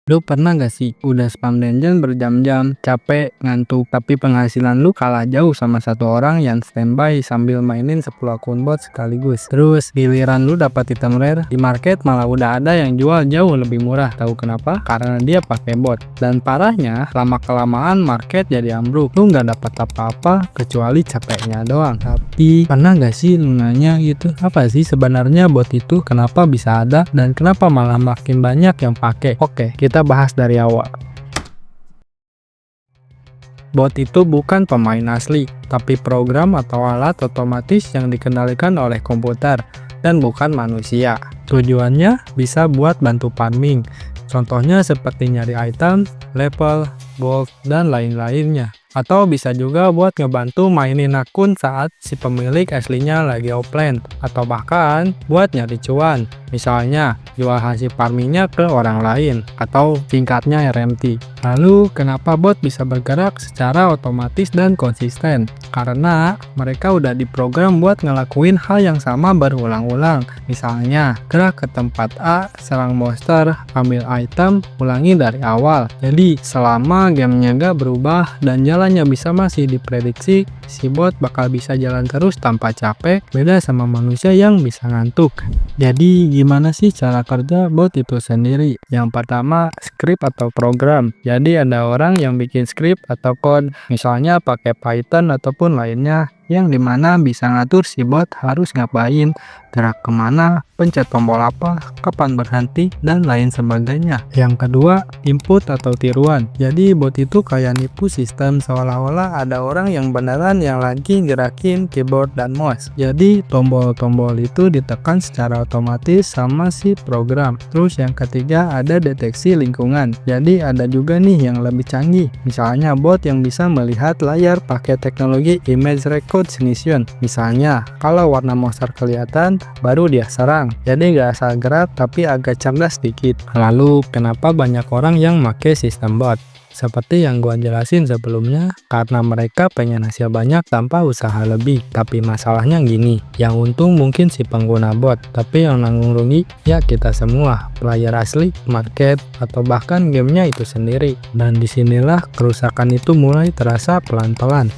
Lu pernah gak sih udah spam dungeon berjam-jam, capek, ngantuk, tapi penghasilan lu kalah jauh sama satu orang yang standby sambil mainin 10 akun bot sekaligus. Terus giliran lu dapat item rare, di market malah udah ada yang jual jauh lebih murah. Tahu kenapa? Karena dia pakai bot. Dan parahnya, lama-kelamaan market jadi ambruk. Lu nggak dapat apa-apa kecuali capeknya doang. Tapi pernah gak sih lu nanya gitu, apa sih sebenarnya bot itu? Kenapa bisa ada? Dan kenapa malah makin banyak yang pakai? Oke, kita bahas dari awal. Bot itu bukan pemain asli, tapi program atau alat otomatis yang dikendalikan oleh komputer dan bukan manusia. Tujuannya bisa buat bantu farming. Contohnya seperti nyari item, level, gold, dan lain-lainnya. Atau bisa juga buat ngebantu mainin akun saat si pemilik aslinya lagi offline. Atau bahkan buat nyari cuan. Misalnya, jual hasil farmingnya ke orang lain, atau singkatnya RMT. Lalu, kenapa bot bisa bergerak secara otomatis dan konsisten? Karena mereka udah diprogram buat ngelakuin hal yang sama berulang-ulang. Misalnya, gerak ke tempat A, serang monster, ambil item, ulangi dari awal. Jadi, selama gamenya gak berubah dan jalannya bisa masih diprediksi, si bot bakal bisa jalan terus tanpa capek, beda sama manusia yang bisa ngantuk. Jadi gimana sih cara kerja bot itu sendiri? Yang pertama, script atau program. Jadi ada orang yang bikin script atau code, misalnya pakai Python ataupun lainnya, yang dimana bisa ngatur si bot harus ngapain, gerak kemana, pencet tombol apa, kapan berhenti, dan lain sebagainya. Yang kedua, input atau tiruan. Jadi bot itu kayak nipu sistem seolah-olah ada orang yang beneran yang lagi gerakin keyboard dan mouse. Jadi tombol-tombol itu ditekan secara otomatis sama si program. Terus yang ketiga ada deteksi lingkungan. Jadi ada juga nih yang lebih canggih. Misalnya bot yang bisa melihat layar pakai teknologi image recognition. Misalnya kalau warna monster kelihatan, baru dia serang. Jadi gak asal gerak tapi agak cerdas dikit. Lalu kenapa banyak orang yang make sistem bot? Seperti yang gua jelasin sebelumnya, karena mereka pengen hasil banyak tanpa usaha lebih. Tapi masalahnya gini, yang untung mungkin si pengguna bot, tapi yang nanggung rugi ya kita semua, player asli, market, atau bahkan gamenya itu sendiri. Dan disinilah kerusakan itu mulai terasa pelan-pelan.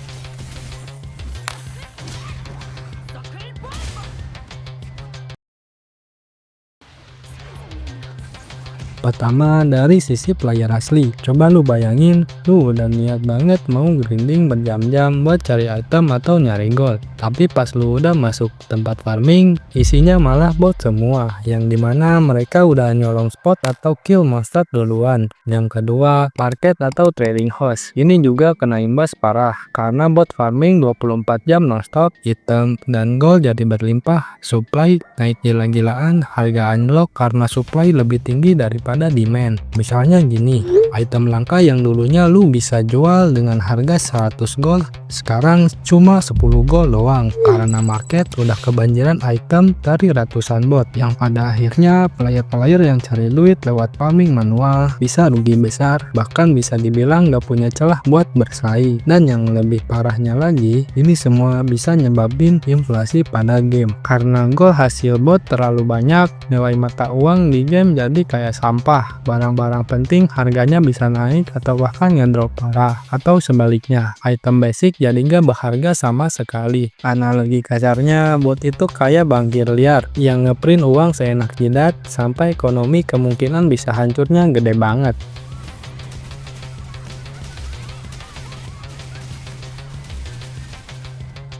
Pertama dari sisi player asli, coba lu bayangin, lu udah niat banget mau grinding berjam-jam buat cari item atau nyari gold. Tapi pas lu udah masuk tempat farming, isinya malah bot semua, yang dimana mereka udah nyolong spot atau kill monster duluan. Yang kedua, market atau trading host. Ini juga kena imbas parah, karena bot farming 24 jam nonstop, item dan gold jadi berlimpah, supply naik gila-gilaan, harga unlock karena supply lebih tinggi daripada demand. Misalnya gini, item langka yang dulunya lu bisa jual dengan harga 100 gold, sekarang cuma 10 gold doang, karena market udah kebanjiran item dari ratusan bot, yang pada akhirnya player-player yang cari duit lewat farming manual bisa rugi besar, bahkan bisa dibilang gak punya celah buat bersaing. Dan yang lebih parahnya lagi, ini semua bisa nyebabin inflasi pada game, karena gold hasil bot terlalu banyak, nilai mata uang di game jadi kayak sampah. Barang-barang penting harganya bisa naik atau bahkan ngedrop parah, atau sebaliknya, item basic jadi nggak berharga sama sekali. Analogi kasarnya, bot itu kayak bankir liar yang ngeprint uang seenak jidat sampai ekonomi kemungkinan bisa hancurnya gede banget.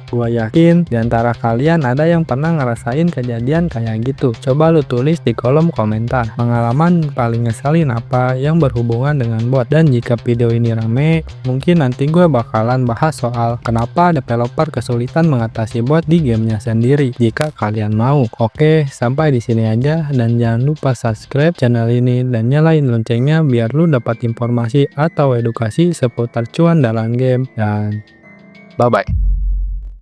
Gua yakin diantara kalian ada yang pernah ngerasain kejadian kayak gitu. Coba lu tulis di kolom komentar pengalaman paling ngeselin apa yang berhubungan dengan bot. Dan jika video ini rame, mungkin nanti gue bakalan bahas soal kenapa developer kesulitan mengatasi bot di gamenya sendiri. Jika kalian mau. Oke, sampai di sini aja, dan jangan lupa subscribe channel ini dan nyalain loncengnya biar lu dapat informasi atau edukasi seputar cuan dalam game. Dan bye bye.